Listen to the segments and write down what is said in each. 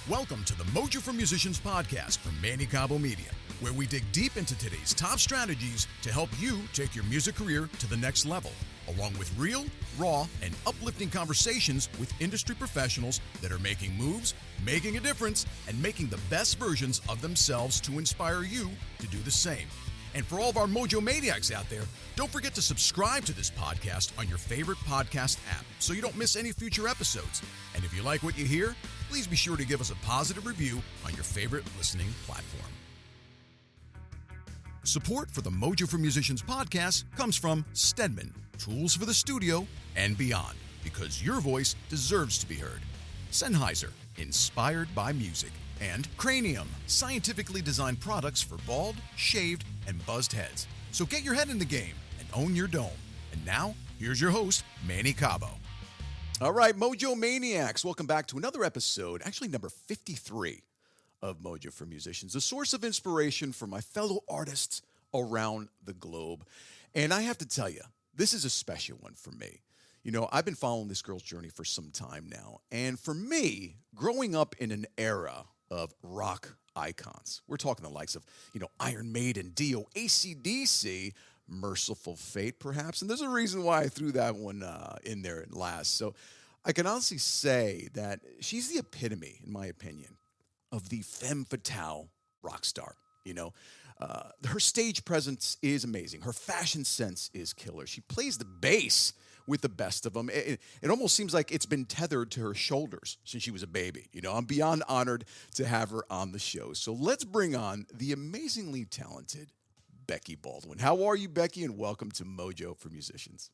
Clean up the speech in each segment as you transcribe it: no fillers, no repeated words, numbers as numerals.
Welcome to the Mojo for Musicians podcast from Manny Cabo Media, where we dig deep into today's top strategies to help you take your music career to the next level, along with real, raw, and uplifting conversations with industry professionals that are making moves, making a difference, and making the best versions of themselves to inspire you to do the same. And for all of our Mojo Maniacs out there, don't forget to subscribe to this podcast on your favorite podcast app so you don't miss any future episodes. And if you like what you hear, please be sure to give us a positive review on your favorite listening platform. Support for the Mojo for Musicians podcast comes from Stedman, tools for the studio and beyond, because your voice deserves to be heard. Sennheiser, inspired by music. And Cranium, scientifically designed products for bald, shaved, and buzzed heads. So get your head in the game and own your dome. And now, here's your host, Manny Cabo. All right, Mojo Maniacs, welcome back to another episode, actually number 53 of Mojo for Musicians, a source of inspiration for my fellow artists around the globe. And I have to tell you, this is a special one for me. You know, I've been following this girl's journey for some time now. And for me, growing up in an era of rock icons, we're talking the likes of, Iron Maiden, Dio, AC/DC, Merciful Fate, perhaps. And there's a reason why I threw that one in there last. So I can honestly say that she's the epitome, in my opinion, of the femme fatale rock star. Her stage presence is amazing. Her fashion sense is killer. She plays the bass with the best of them. It almost seems like it's been tethered to her shoulders since she was a baby. I'm beyond honored to have her on the show. So let's bring on the amazingly talented Becky Baldwin. How are you, Becky? And welcome to Mojo for Musicians.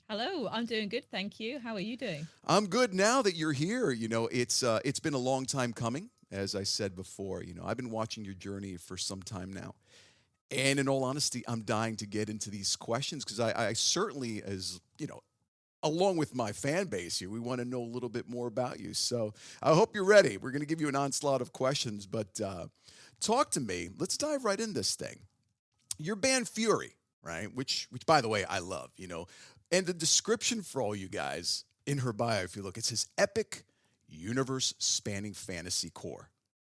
Hello, I'm doing good, thank you. How are you doing? I'm good now that you're here. It's been a long time coming. As I said before, I've been watching your journey for some time now. And in all honesty, I'm dying to get into these questions because I certainly, along with my fan base here, we want to know a little bit more about you. So I hope you're ready. We're going to give you an onslaught of questions, but talk to me. Let's dive right in this thing. Your band Fury, right? Which by the way, I love, And the description for all you guys in her bio, if you look, it says epic universe-spanning fantasy core.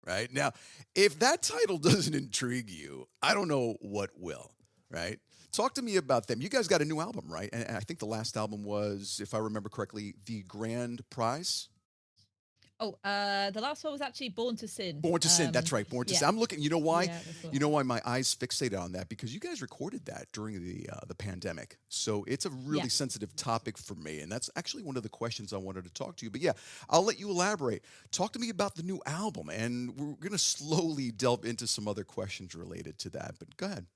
Right? Now, if that title doesn't intrigue you, I don't know what will, right? Talk to me about them. You guys got a new album, right? And I think the last album was, if I remember correctly, The Grand Prize. The last one was actually Born to Sin. Born to Sin, that's right. Born to Sin. I'm looking, you know why? Yeah, you know why my eyes fixated on that? Because you guys recorded that during the pandemic. So it's a really sensitive topic for me. And that's actually one of the questions I wanted to talk to you. But yeah, I'll let you elaborate. Talk to me about the new album. And we're going to slowly delve into some other questions related to that. But go ahead.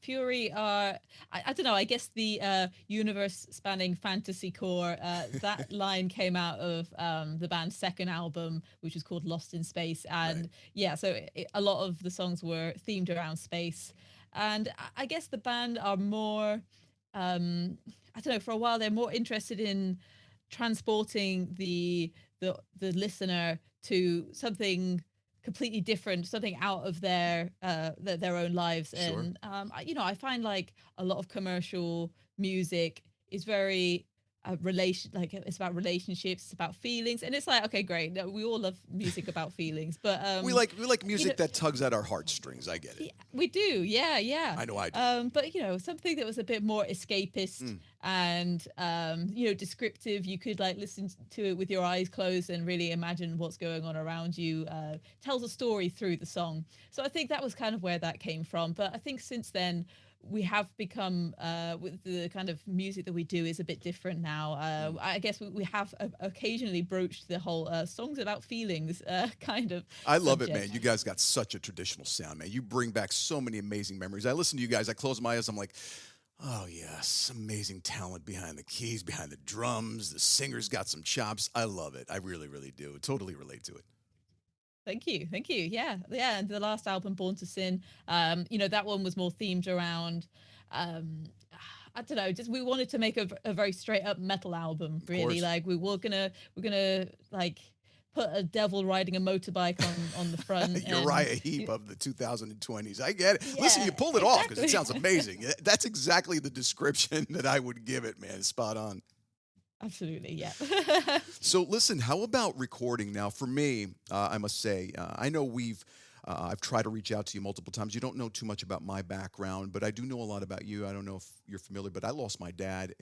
Fury are, I don't know, I guess the universe-spanning fantasy core, that line came out of the band's second album, which was called Lost in Space. And a lot of the songs were themed around space. And I guess the band are more, for a while they're more interested in transporting the listener to something completely different, something out of their own lives. Sure. And I find like a lot of commercial music is very it's about relationships, it's about feelings, and it's like, okay, great, we all love music about feelings, but we like music that tugs at our heartstrings. I get it. Yeah, we do, yeah. I know I do. But something that was a bit more escapist and descriptive. You could like listen to it with your eyes closed and really imagine what's going on around you. Tells a story through the song. So I think that was kind of where that came from. But I think since then, we have become, with the kind of music that we do is a bit different now. I guess we have occasionally broached the whole songs about feelings kind of I love subject. it, man. You guys got such a traditional sound, man. You bring back so many amazing memories. I listen to you guys. I close my eyes. I'm like, oh, yes, amazing talent behind the keys, behind the drums. The singer's got some chops. I love it. I really, really do. Totally relate to it. Thank you. Yeah. And the last album, Born to Sin, that one was more themed around, I don't know, just we wanted to make a very straight up metal album, really. Like we're gonna like put a devil riding a motorbike on the front. Uriah Heep of the 2020s. I get it. Yeah, listen, you pulled it off because it sounds amazing. That's exactly the description that I would give it, man. Spot on. Absolutely, yeah. So listen, how about recording now? For me, I must say, I know I've tried to reach out to you multiple times. You don't know too much about my background, but I do know a lot about you. I don't know if you're familiar, but I lost my dad,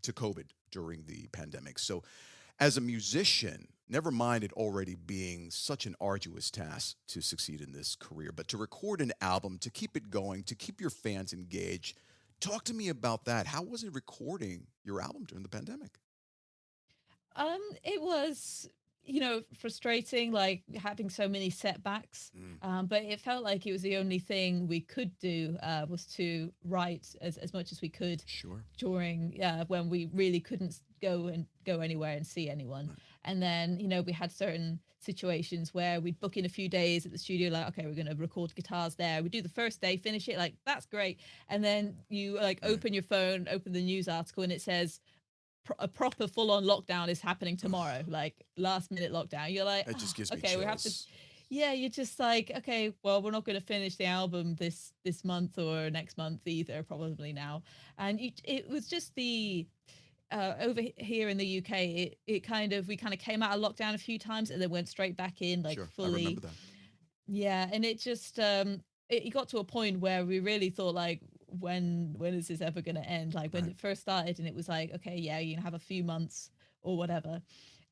to COVID during the pandemic. So as a musician, never mind it already being such an arduous task to succeed in this career, but to record an album, to keep it going, to keep your fans engaged. Talk to me about that. How was it recording your album during the pandemic? It was, frustrating, like having so many setbacks. Mm, But it felt like it was the only thing we could do, was to write as much as we could sure. during, when we really couldn't go anywhere and see anyone. Right. And then, we had certain situations where we'd book in a few days at the studio, like, okay, we're going to record guitars there. We do the first day, finish it, like, that's great. And then you like Right. open your phone, open the news article, and it says, a proper full-on lockdown is happening tomorrow, Ugh, like last minute lockdown. You're like, that oh, just gives me okay, we have to. chills. Yeah, you're just like, okay, well, we're not going to finish the album this month or next month either, probably now. And it was just the, here in the UK, it kind of, we kind of came out of lockdown a few times and then went straight back in, like, Sure, I remember fully. that. Yeah, and it just, it got to a point where we really thought, like, when is this ever going to end? Like, when Right. it first started, and it was like, okay, yeah, you can have a few months or whatever,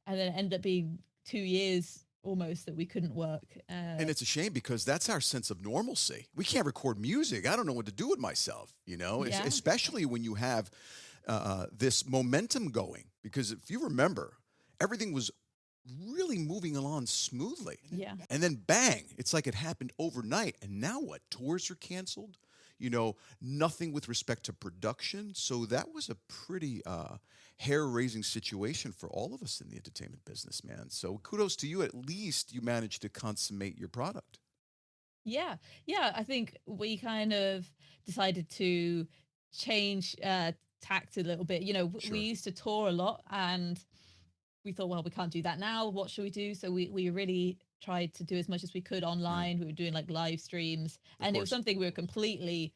and then it ended up being 2 years almost that we couldn't work. And it's a shame because that's our sense of normalcy. We can't record music. I don't know what to do with myself, Yeah, especially when you have this momentum going. Because if you remember, everything was really moving along smoothly. yeah, And then bang, it's like it happened overnight. And now what? Tours are canceled. Nothing with respect to production. So that was a pretty hair-raising situation for all of us in the entertainment business, man. So kudos to you. At least you managed to consummate your product. yeah, yeah. I think we kind of decided to change, tact a little bit. We Sure. used to tour a lot, and we thought, well, we can't do that now. What should we do? So we really tried to do as much as we could Right. online. We were doing like live streams, Of and it was course. something we were completely,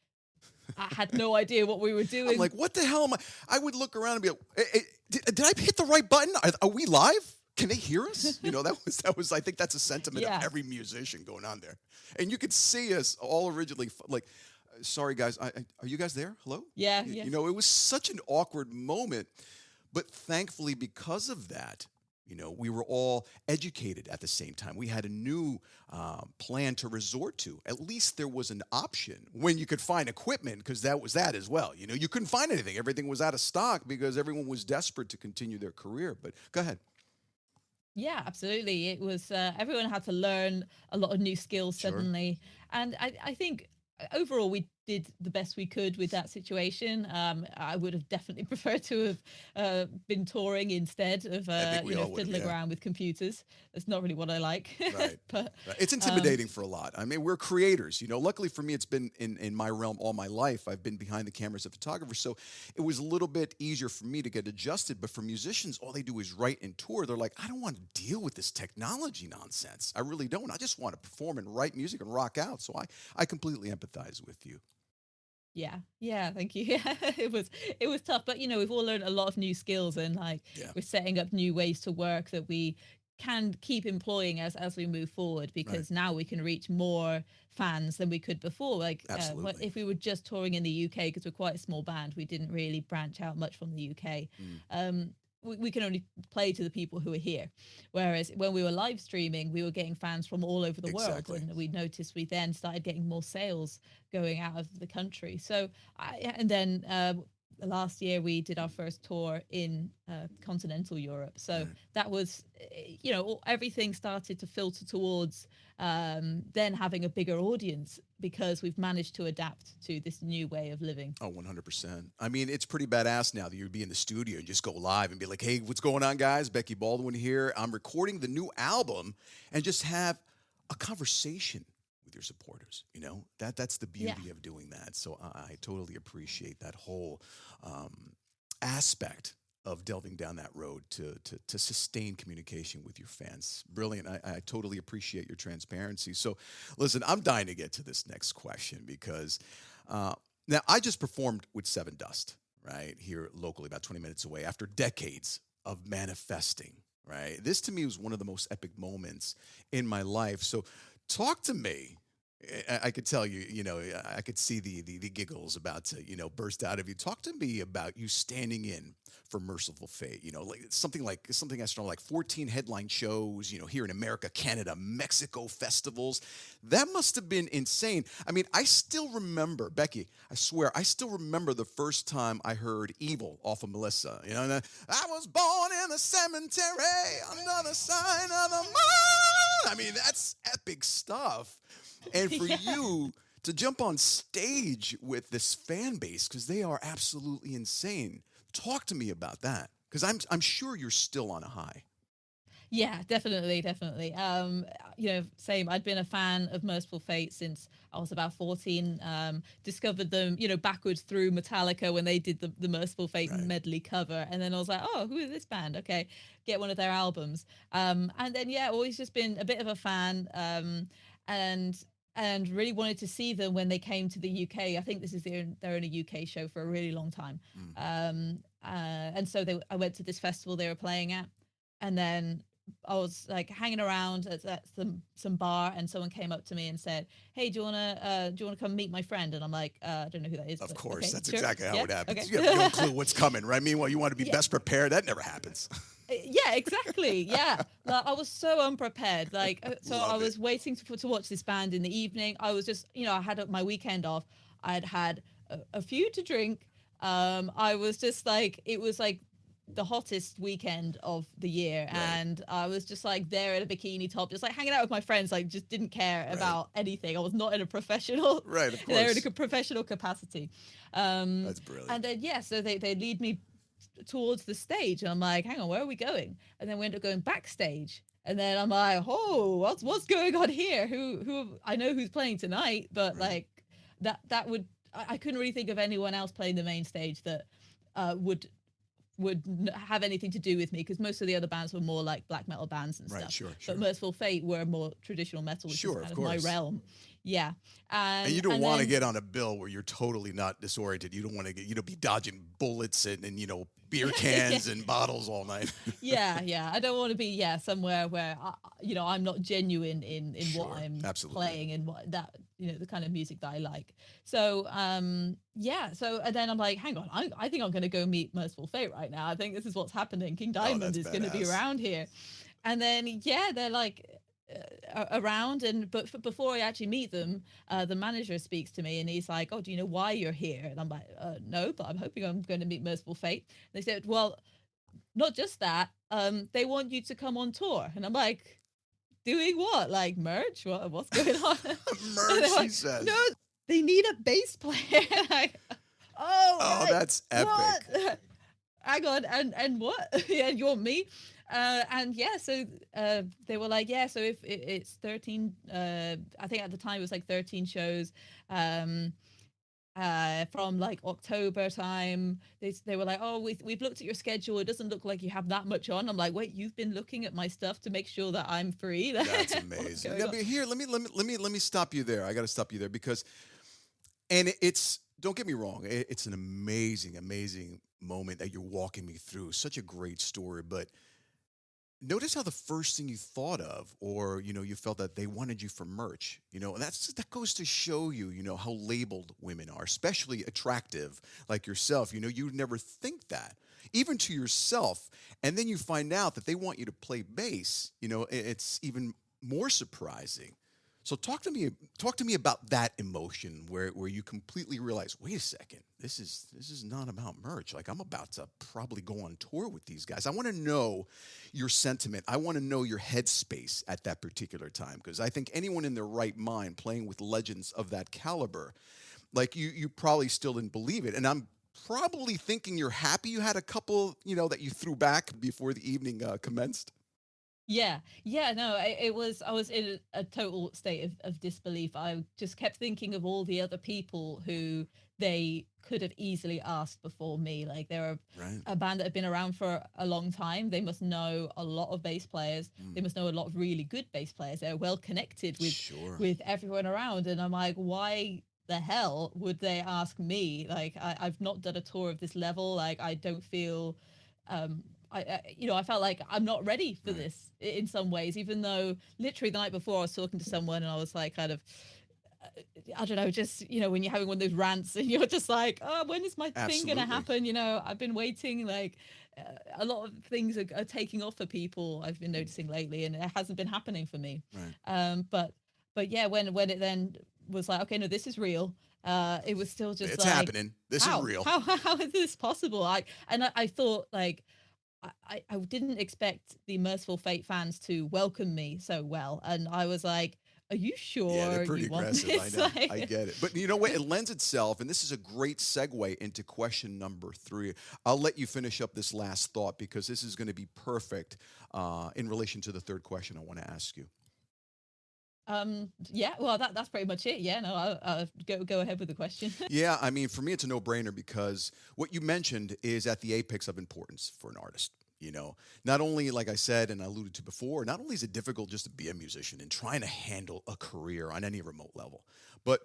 I had no idea what we were I'm doing. like, what the hell am I? I would look around and be like, did I hit the right button? Are we live? Can they hear us? That was. I think that's a sentiment of Yeah, every musician going on there, and you could see us all originally like, sorry guys, are you guys there? Hello? yeah, yeah, It was such an awkward moment, but thankfully because of that, we were all educated at the same time. We had a new plan to resort to. At least there was an option when you could find equipment, because that was that as well. You couldn't find anything. Everything was out of stock because everyone was desperate to continue their career. But go ahead. yeah. Absolutely, it was. Everyone had to learn a lot of new skills Sure. suddenly, and I think overall we did the best we could with that situation. I would have definitely preferred to have, been touring instead of, I think we all would have. fiddling Yeah. around with computers. That's not really what I like. Right. But Right. It's um, intimidating for a lot. I mean, we're creators. Luckily for me, it's been in my realm all my life. I've been behind the camera as a photographer, so it was a little bit easier for me to get adjusted. But for musicians, all they do is write and tour. They're like, I don't want to deal with this technology nonsense. I really don't. I just want to perform and write music and rock out. So I completely empathize with you. yeah, yeah, thank you. Yeah, it was tough, but we've all learned a lot of new skills, and like Yeah. we're setting up new ways to work that we can keep employing as we move forward, Right. because now we can reach more fans than we could before. Like, Absolutely. if we were just touring in the UK, because we're quite a small band, we didn't really branch out much from the UK. Mm, We can only play to the people who are here. Whereas when we were live streaming, we were getting fans from all over the world, exactly. and we noticed we then started getting more sales going out of the country. So, and then, last year we did our first tour in, continental Europe. So Right. that was, everything started to filter towards, then having a bigger audience, because we've managed to adapt to this new way of living. Oh, 100%. I mean, it's pretty badass now that you'd be in the studio and just go live and be like, hey, what's going on, guys? Becky Baldwin here. I'm recording the new album, and just have a conversation with your supporters. That's the Yeah. beauty of doing that. So I totally appreciate that whole um, aspect of delving down that road to sustain communication with your fans. Brilliant. I totally appreciate your transparency. So, listen, I'm dying to get to this next question because uh, now I just performed with Seven Dust. right, here locally, about 20 minutes away, after decades of manifesting, right? This to me was one of the most epic moments in my life. So talk to me. I could tell you, I could see the giggles about to, burst out of you. Talk to me about you standing in for Merciful Fate. Like something astronomical, like 14 headline shows. Here in America, Canada, Mexico festivals. That must have been insane. I mean, I still remember, Becky. I swear, I still remember the first time I heard "Evil" off of Melissa. And I was born in the cemetery, another sign of the moon. I mean, that's epic stuff. And for you to jump on stage with this fan base, because they are absolutely insane. Talk to me about that, because I'm sure you're still on a high. Yeah, definitely, definitely. Same. I'd been a fan of Merciful Fate since I was about 14. Discovered them, backwards through Metallica when they did the Merciful Fate Right. medley cover, and then I was like, oh, who is this band? Okay, get one of their albums. And then always just been a bit of a fan. And really wanted to see them when they came to the UK. I think this is their only UK show for a really long time. Mm. And so I went to this festival they were playing at, and then I was like hanging around at some bar, and someone came up to me and said, "Hey, do you wanna come meet my friend?" And I'm like, "I don't know who that is." Of but course, okay, that's sure. exactly how Yeah, it happens. okay. You have no clue what's coming, right? Meanwhile, you want to be Yeah. best prepared. That never happens. Yeah, exactly. Yeah, like, I was so unprepared. Like, so I Love it. was waiting to watch this band in the evening. I was just, I had my weekend off. I'd had a few to drink. I was just like, it was like the hottest weekend of the year, Right. and I was just like there in a bikini top, just like hanging out with my friends. Like, just didn't care Right. about anything. I was not in a professional, Right, of there in course. a professional capacity. That's brilliant. And then so they lead me towards the stage, and I'm like, hang on, where are we going? And then we end up going backstage, and then I'm like, oh, what's going on here? Who I know who's playing tonight, but Right. like that would I couldn't really think of anyone else playing the main stage that would have anything to do with me, because most of the other bands were more like black metal bands and Right, stuff. sure. But Merciful Fate were more traditional metal, which Sure, is kind of of my course. realm. Yeah. And you don't want to then, get on a bill where you're totally not disoriented. You don't want to be dodging bullets and beer cans and bottles all night. yeah. I don't want to be somewhere where I'm not genuine in what Sure, I'm absolutely. playing and what that the kind of music that I like. So so and then I'm like, hang on, I think I'm going to go meet Merciful Fate right now. I think this is what's happening. King Diamond that's is going to be badass. around here. And then they're like around, but before I actually meet them, the manager speaks to me, and he's like, oh, do you know why you're here? And I'm like, no, but I'm hoping I'm going to meet Merciful Fate. And they said, well, not just that, they want you to come on tour. And I'm like, doing what? Like merch? What's going on? And Merch, they're he like, says. no, they need a bass player. Like, oh, Oh, right. that's epic. What? Hang on, and what? Yeah, you want me? So they were like, so if it's 13, I think at the time it was like 13 shows, from like October time. They were like, oh, we've looked at your schedule. It doesn't look like you have that much on. I'm like, wait, you've been looking at my stuff to make sure that I'm free? That's amazing. Now, but here, let me stop you there. I got to stop you there because, and it's, don't get me wrong, it's an amazing moment that you're walking me through. Such a great story, but notice how the first thing you thought of, or you felt that they wanted you for merch, and that goes to show you, how labeled women are, especially attractive like yourself. You'd never think that, even to yourself, and then you find out that they want you to play bass. It's even more surprising. So talk to me about that emotion where you completely realize, wait a second, this is not about merch. Like, I'm about to probably go on tour with these guys. I want to know your sentiment. I want to know your headspace at that particular time, because I think anyone in their right mind playing with legends of that caliber, like you probably still didn't believe it. And I'm probably thinking you're happy you had a couple, that you threw back before the evening commenced. No, I was in a total state of disbelief. I just kept thinking of all the other people who they could have easily asked before me. Like, they're Right. a band that have been around for a long time. They must know a lot of bass players. They must know a lot of really good bass players. They're well connected Sure. with everyone around. And I'm like, why? the hell would they ask me? Like, I've not done a tour of this level. Like, I don't feel, I felt like I'm not ready for this in some ways, even though literally the night before I was talking to someone and I was like, kind of, I don't know, just, when you're having one of those rants and you're just like, oh, when is my thing going to happen? I've been waiting, like, a lot of things are taking off for people, I've been noticing lately, and it hasn't been happening for me. But yeah, when it then was like, okay, no, this is real. It was still just it's like, happening. This is real. How is this possible? I thought, like, I didn't expect the Merciful Fate fans to welcome me so well, and I was like, are you sure? Yeah, they're pretty you want aggressive. this? I know. I get it. But you know what? It lends itself, and this is a great segue into question number 3. I'll let you finish up this last thought because this is going to be perfect in relation to the third question I want to ask you. Yeah, well, that's pretty much it. Yeah, no, I'll go ahead with the question. Yeah, I mean, for me, it's a no-brainer because what you mentioned is at the apex of importance for an artist. Not only, like I said and I alluded to before, not only is it difficult just to be a musician and trying to handle a career on any remote level, but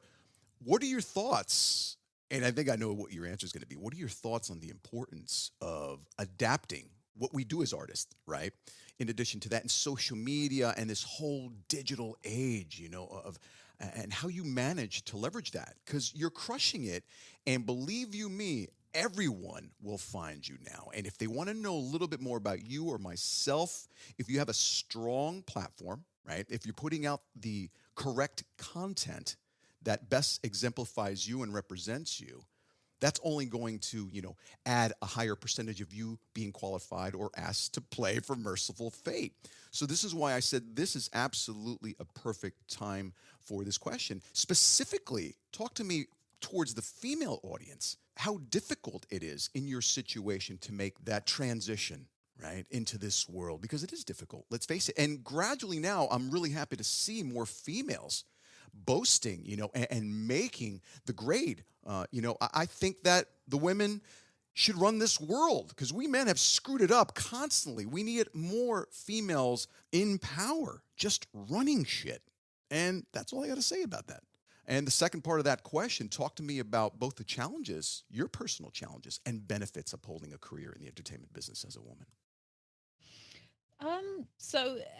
what are your thoughts? And I think I know what your answer is going to be. What are your thoughts on the importance of adapting what we do as artists, right? In addition to that, in social media and this whole digital age, and how you manage to leverage that, because you're crushing it. And believe you me, everyone will find you now. And if they want to know a little bit more about you or myself, if you have a strong platform, right? If you're putting out the correct content that best exemplifies you and represents you, that's only going to, add a higher percentage of you being qualified or asked to play for Merciful Fate. So this is why I said this is absolutely a perfect time for this question. Specifically, talk to me towards the female audience, how difficult it is in your situation to make that transition, right, into this world, because it is difficult, let's face it. And gradually now, I'm really happy to see more females boasting, and making the grade. I think that the women should run this world because we men have screwed it up constantly. We need more females in power, just running shit. And that's all I got to say about that. And the second part of that question, talk to me about both the challenges, your personal challenges, and benefits of holding a career in the entertainment business as a woman.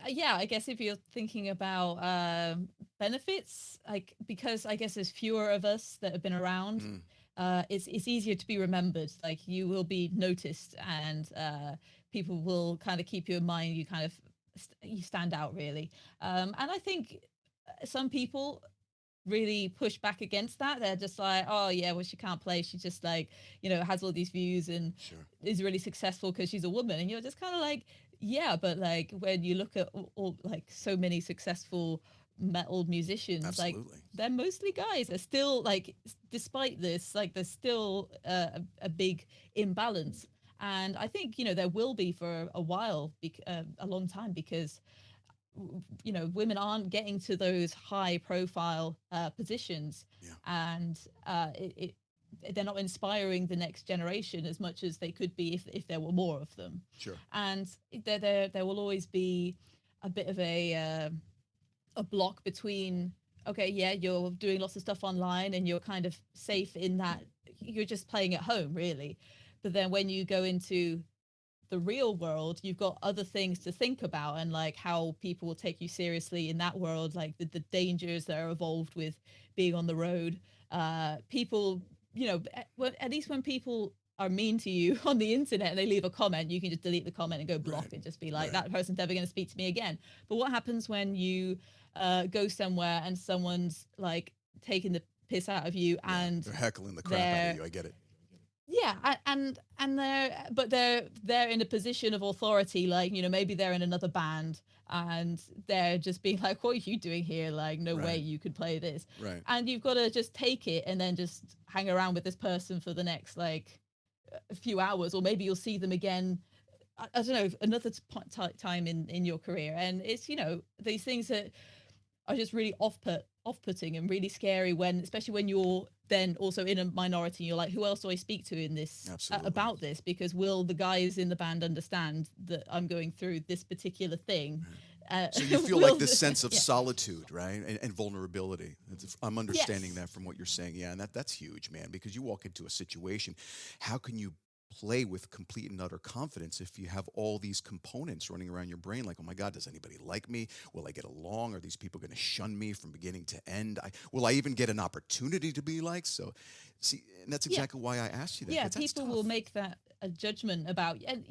Yeah, I guess if you're thinking about benefits, like, because I guess there's fewer of us that have been around, it's easier to be remembered. Like, you will be noticed, and people will kind of keep you in mind. You kind of you stand out, really. And I think some people really push back against that. They're just like, oh yeah, well, she can't play, she just, like, has all these views and is really successful because she's a woman. And you're just kind of like, yeah, but like, when you look at all like so many successful metal musicians, Absolutely. like, they're mostly guys. They're still, like, despite this, like, there's still a big imbalance. And I think, there will be for a while, a long time, because women aren't getting to those high profile positions. And they're not inspiring the next generation as much as they could be if there were more of them. And there will always be a bit of a block between, okay, yeah, you're doing lots of stuff online and you're kind of safe in that you're just playing at home, really. But then when you go into the real world, you've got other things to think about, and like how people will take you seriously in that world, like the dangers that are involved with being on the road. People, at least when people are mean to you on the internet and they leave a comment, you can just delete the comment and go block and just be like, that person's never going to speak to me again. But what happens when you go somewhere and someone's like taking the piss out of you and they're heckling the crap out of you? I get it. Yeah, and they're in a position of authority, like, maybe they're in another band and they're just being like, what are you doing here? Like, no way you could play this. And you've got to just take it and then just hang around with this person for the next, like, a few hours, or maybe you'll see them again, I don't know, another time in your career. And it's, these things that are just really off-putting and really scary, especially when you're then also in a minority. You're like, who else do I speak to in this about this? Because will the guys in the band understand that I'm going through this particular thing? So you feel like will this sense of yeah. solitude, right, and vulnerability. I'm understanding Yes. that from what you're saying. Yeah, and that's huge, man. Because you walk into a situation, how can you play with complete and utter confidence if you have all these components running around your brain? Like, oh my God, does anybody like me? Will I get along? Are these people going to shun me from beginning to end? Will I even get an opportunity to be liked? So, see, and that's Yeah. exactly why I asked you that, Yeah, because that's people will tough. make that a judgment about, and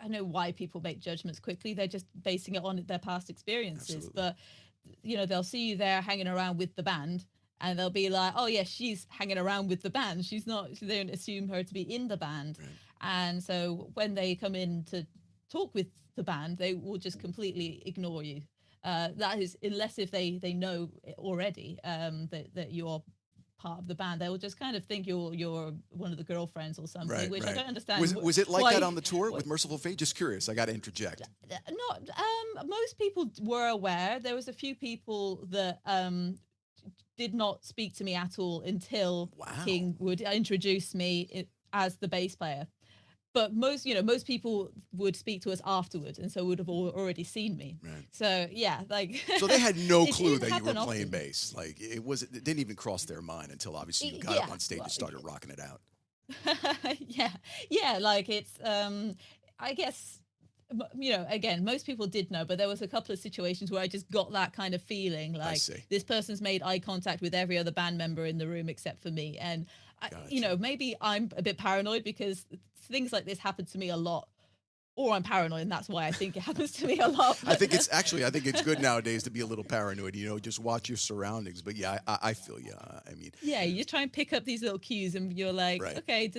I know why people make judgments quickly. They're just basing it on their past experiences. Absolutely. But they'll see you there hanging around with the band, and they'll be like, oh yeah, she's hanging around with the band. She's not. They don't assume her to be in the band, Right. and so when they come in to talk with the band, they will just completely ignore you. That is, unless if they know already that you're part of the band, they will just kind of think you're one of the girlfriends or something, Right, which I right. don't understand. Was it like that Why? on the tour What? with Merciful Fate? Just curious. I got to interject. Not most people were aware. There was a few people that did not speak to me at all until Wow. King would introduce me as the bass player. But most people would speak to us afterwards, and so would have already seen me. Right. So yeah, like So they had no it clue didn't that you were happen playing often. bass. Like it didn't even cross their mind until obviously you got up Yeah, on stage well, and started rocking it out. yeah, yeah. Like it's, I guess, again, most people did know, but there was a couple of situations where I just got that kind of feeling, I like see. this person's made eye contact with every other band member in the room except for me, and Gotcha. maybe I'm a bit paranoid because things like this happen to me a lot, or I'm paranoid, and that's why I think it happens to me a lot. I But think it's actually, I think it's good nowadays to be a little paranoid, just watch your surroundings. But yeah, I feel you. I mean, yeah, you try and pick up these little cues, and you're like, right, okay,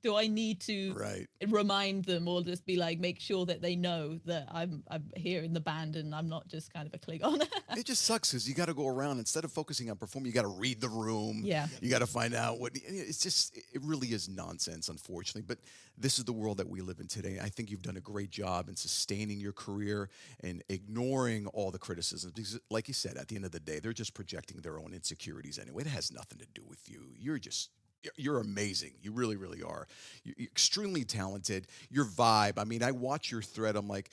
do I need to right. remind them, or just be like, make sure that they know that I'm here in the band and I'm not just kind of a Klingon. It just sucks because you got to go around instead of focusing on performing. You got to read the room. Yeah. You got to find out what. It's just it really is nonsense, unfortunately. But this is the world that we live in today. I think you've done a great job in sustaining your career and ignoring all the criticisms because, like you said, at the end of the day, they're just projecting their own insecurities anyway. It has nothing to do with you. You're amazing. You really, really are. You're extremely talented. Your vibe. I mean, I watch your thread. I'm like,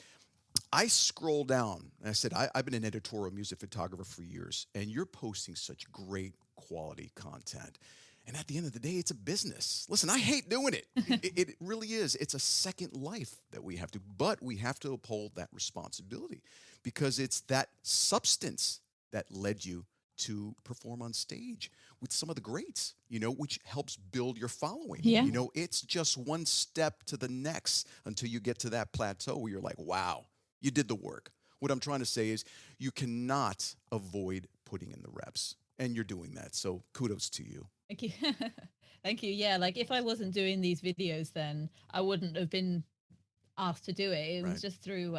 I scroll down and I said, I've been an editorial music photographer for years, and you're posting such great quality content. And at the end of the day, it's a business. Listen, I hate doing it. It really is. It's a second life that we have to, but we have to uphold that responsibility because it's that substance that led you to perform on stage with some of the greats, which helps build your following. Yeah. It's just one step to the next until you get to that plateau where you're like, wow, you did the work. What I'm trying to say is you cannot avoid putting in the reps, and you're doing that. So kudos to you. Thank you. Thank you. Yeah, like if I wasn't doing these videos, then I wouldn't have been asked to do it. It Right. was just through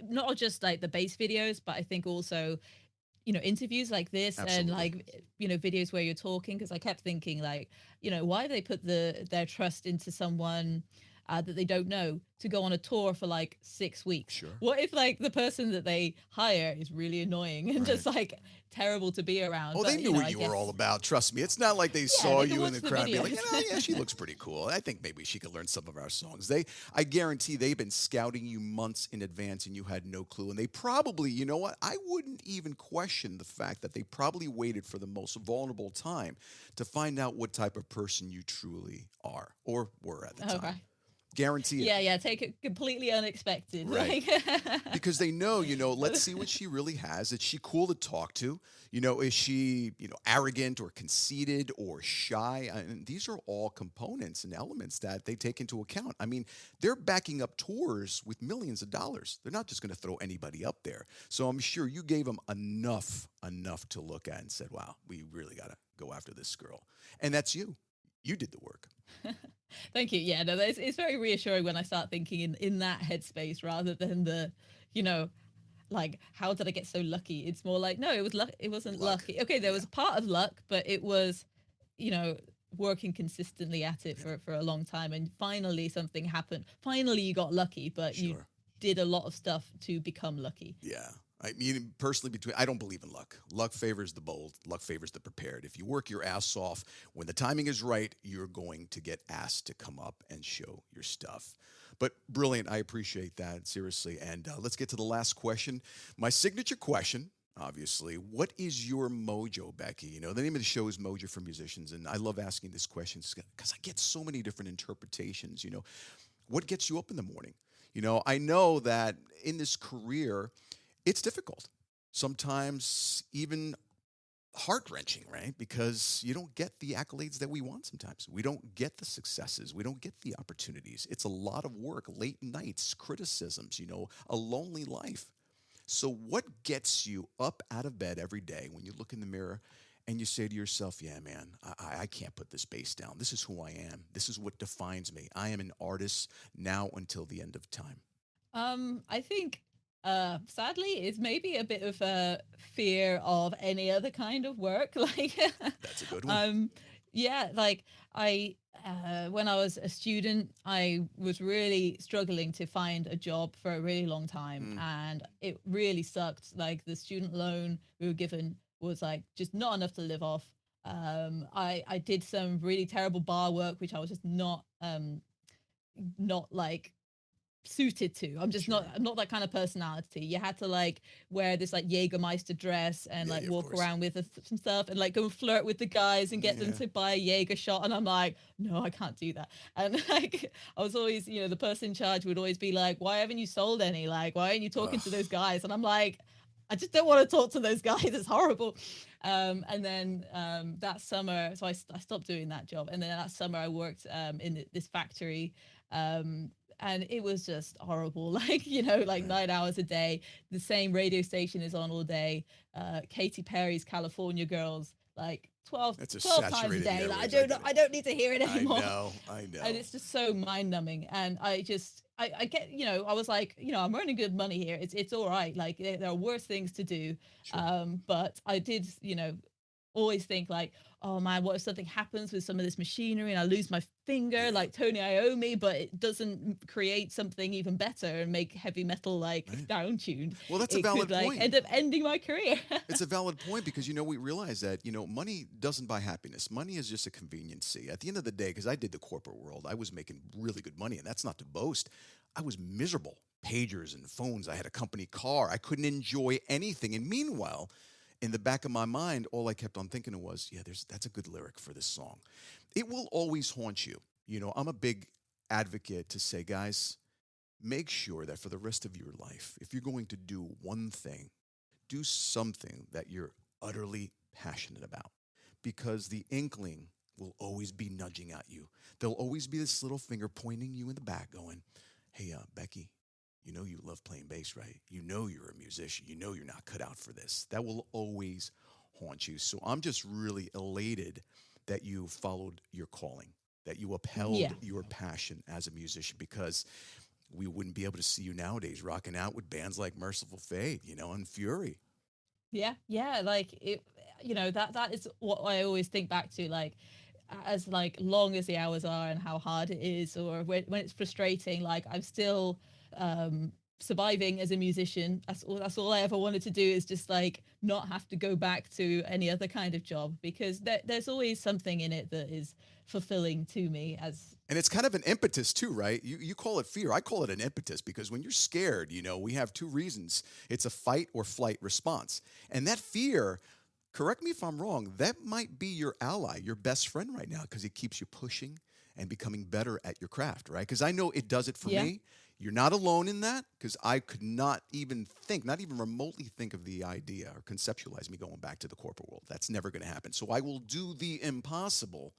not just like the bass videos, but I think also interviews like this and Absolutely. like videos where you're talking, because I kept thinking like why they put their trust into someone that they don't know to go on a tour for like 6 weeks. Sure. What if like the person that they hire is really annoying and just like terrible to be around? Oh, But, they knew what I you were guess, all about. Trust me. It's not like they saw they can you in watch the the crowd and be like, videos. yeah, she looks pretty cool. I think maybe she could learn some of our songs. I guarantee they've been scouting you months in advance and you had no clue. And they probably, you know what? I wouldn't even question the fact that they probably waited for the most vulnerable time to find out what type of person you truly are or were at the time. Okay. Guarantee it. Yeah, take it completely unexpected. Right. Like, Because they know, let's see what she really has. Is she cool to talk to? Is she, arrogant or conceited or shy? And these are all components and elements that they take into account. I mean, they're backing up tours with millions of dollars. They're not just going to throw anybody up there. So I'm sure you gave them enough to look at and said, wow, we really got to go after this girl. And that's you. You did the work. Thank you. Yeah, no, it's very reassuring when I start thinking in that headspace rather than like how did I get so lucky? It's more like no, it was luck. It wasn't Luck. lucky. Okay, there was a part of luck, but it was, working consistently at it for a long time, and finally something happened. Finally, you got lucky, but you Sure. did a lot of stuff to become lucky. Yeah. I mean, personally, I don't believe in luck. Luck favors the bold. Luck favors the prepared. If you work your ass off, when the timing is right, you're going to get asked to come up and show your stuff. But But brilliant. I appreciate that, seriously. And let's get to the last question. My signature question, obviously. What is your mojo, Becky? You know, the name of the show is Mojo for Musicians. And I love asking this question because I get so many different interpretations. You know, what gets you up in the morning? You know, I know that in this career, it's difficult. Sometimes even heart-wrenching, right? Because you don't get the accolades that we want sometimes. We don't get the successes. We don't get the opportunities. It's a lot of work, late nights, criticisms, you know, a lonely life. So what gets you up out of bed every day when you look in the mirror and you say to yourself, yeah, man, I can't put this bass down. This is who I am. This is what defines me. I am an artist now until the end of time. I think sadly it's maybe a bit of a fear of any other kind of work. Like That's a good one. yeah, like I when I was a student, I was really struggling to find a job for a really long time, and it really sucked. Like the student loan we were given was like just not enough to live off. I did some really terrible bar work, which I was just not like suited to. I'm just Sure. I'm not that kind of personality. You had to like wear this like Jägermeister dress and Yeah, like yeah, of walk course. around with some stuff and like go and flirt with the guys and get them Yeah. to buy a Jaeger shot. And I'm like, no, I can't do that. And like I was always, you know, the person in charge would always be like, why haven't you sold any? Like, why aren't you talking to those Ugh. guys? And I'm like, I just don't want to talk to those guys. It's horrible. And then that summer, so I stopped doing that job. And then that summer I worked in this factory. And it was just horrible. Like, you know, like Right. 9 hours a day, the same radio station is on all day. Katy Perry's California Girls, like That's a 12 times a saturated day. Like, airwaves. I get it. I don't need to hear it I anymore. know. I And know. it's just so mind numbing. And I get, you know, I was like, you know, I'm earning good money here. It's all right. Like there are worse things to do. Sure. But I did, you know, always think like, oh man, what if something happens with some of this machinery and I lose my finger Yeah. like Tony Iommi, but it doesn't create something even better and make heavy metal like Right. down tuned. Well, that's a It could valid like point. end up ending my career. It's a valid point because, you know, we realize that, you know, money doesn't buy happiness. Money is just a conveniency. At the end of the day, because I did the corporate world, I was making really good money, and that's not to boast. I was miserable. Pagers and phones. I had a company car. I couldn't enjoy anything. And meanwhile, in the back of my mind, all I kept on thinking was, yeah, that's a good lyric for this song. It will always haunt you. You know, I'm a big advocate to say, guys, make sure that for the rest of your life, if you're going to do one thing, do something that you're utterly passionate about, because the inkling will always be nudging at you. There'll always be this little finger pointing you in the back going, hey, Becky, you know you love playing bass, right? You know you're a musician. You know you're not cut out for this. That will always haunt you. So I'm just really elated that you followed your calling, that you Yeah. upheld your passion as a musician, because we wouldn't be able to see you nowadays rocking out with bands like Merciful Fate, you know, and Fury. Yeah, yeah, like it, you know, that is what I always think back to, like as like long as the hours are and how hard it is, or when it's frustrating, like I'm still surviving as a musician. That's all I ever wanted to do, is just like not have to go back to any other kind of job, because there's always something in it that is fulfilling to me as And it's kind of an impetus too, right? You call it fear. I call it an impetus, because when you're scared, you know, we have two reasons. It's a fight or flight response. And that fear, correct me if I'm wrong, that might be your ally, your best friend right now, because it keeps you pushing and becoming better at your craft, right? Because I know it does it for yeah. me. You're not alone in that, because I could not even think, not even remotely think of the idea or conceptualize me going back to the corporate world. That's never going to happen. So I will do the impossible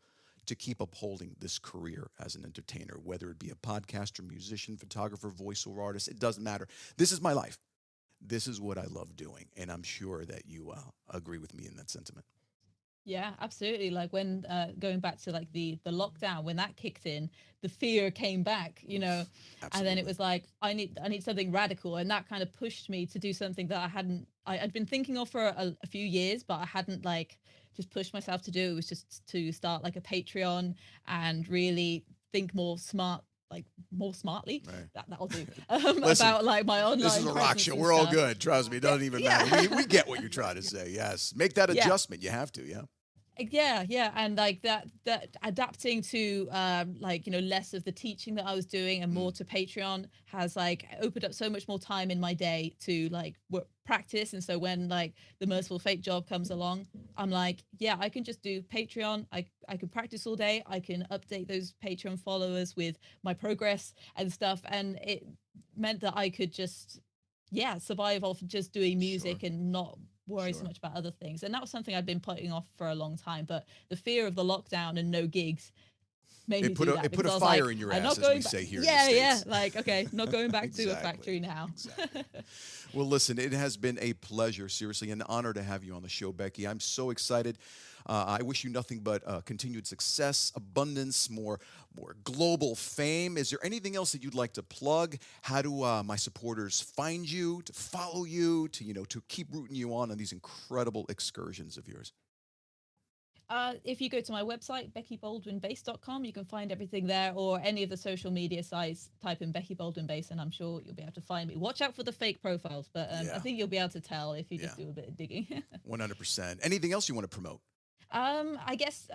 to keep upholding this career as an entertainer, whether it be a podcaster, musician, photographer, voiceover artist. It doesn't matter. This is my life. This is what I love doing. And I'm sure that you agree with me in that sentiment. Yeah, absolutely. Like when going back to like the lockdown, when that kicked in, the fear came back, you know, and then it Absolutely. was like I need something radical, and that kind of pushed me to do something that I'd been thinking of for a few years, but I hadn't like just pushed myself to do. It was just to start like a Patreon and really think more smartly. Right. That'll do. Listen, About like my this is online a rock presence show. and We're all stuff. good. Trust me. It doesn't even Yeah. matter. We get what you're trying to say. Yes. Make that Yeah. adjustment. You have to. Yeah. Yeah, and like that adapting to like, less of the teaching that I was doing and more to Patreon has like opened up so much more time in my day to like work, practice. And so when like the Merciful Fate job comes along, I'm like, yeah, I can just do Patreon. I can practice all day. I can update those Patreon followers with my progress and stuff, and it meant that I could just, yeah, survive off just doing Sure. music and not worry so Sure. much about other things. And that was something I'd been putting off for a long time. But the fear of the lockdown and no gigs made me It put do a that, it put because a I was fire like, in your I'm ass, not as we going back. say here in the Yeah, States. like, okay, not going back to a Exactly. factory now. Exactly. Well, listen, it has been a pleasure, seriously, an honor to have you on the show, Becky. I'm so excited. I wish you nothing but continued success, abundance, more global fame. Is there anything else that you'd like to plug? How do my supporters find you, to follow you, to keep rooting you on these incredible excursions of yours? If you go to my website, beckybaldwinbass.com, you can find everything there, or any of the social media sites, type in Becky Baldwin Bass, and I'm sure you'll be able to find me. Watch out for the fake profiles, but I Yeah, think you'll be able to tell if you yeah, just do a bit of digging. 100%. Anything else you want to promote? I guess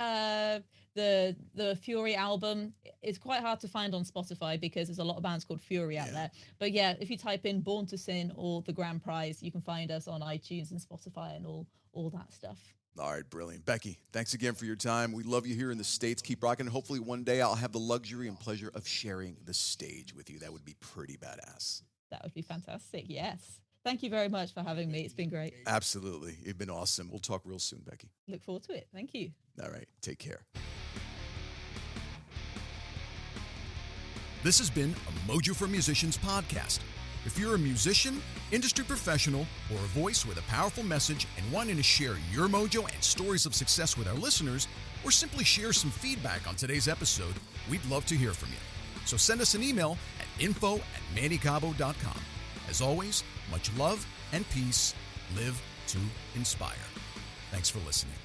the Fury album is quite hard to find on Spotify because there's a lot of bands called Fury out Yeah. there. But yeah, if you type in Born to Sin or The Grand Prize, you can find us on iTunes and Spotify and all that stuff. All right, brilliant. Becky, thanks again for your time. We love you here in the States. Keep rocking. Hopefully one day I'll have the luxury and pleasure of sharing the stage with you. That would be pretty badass. That would be fantastic. Yes. Thank you very much for having me. It's been great. Absolutely. You've been awesome. We'll talk real soon, Becky. Look forward to it. Thank you. All right. Take care. This has been a Mojo for Musicians podcast. If you're a musician, industry professional, or a voice with a powerful message and wanting to share your mojo and stories of success with our listeners, or simply share some feedback on today's episode, we'd love to hear from you. So send us an email at info@mannycabo.com. As always, much love and peace. Live to inspire. Thanks for listening.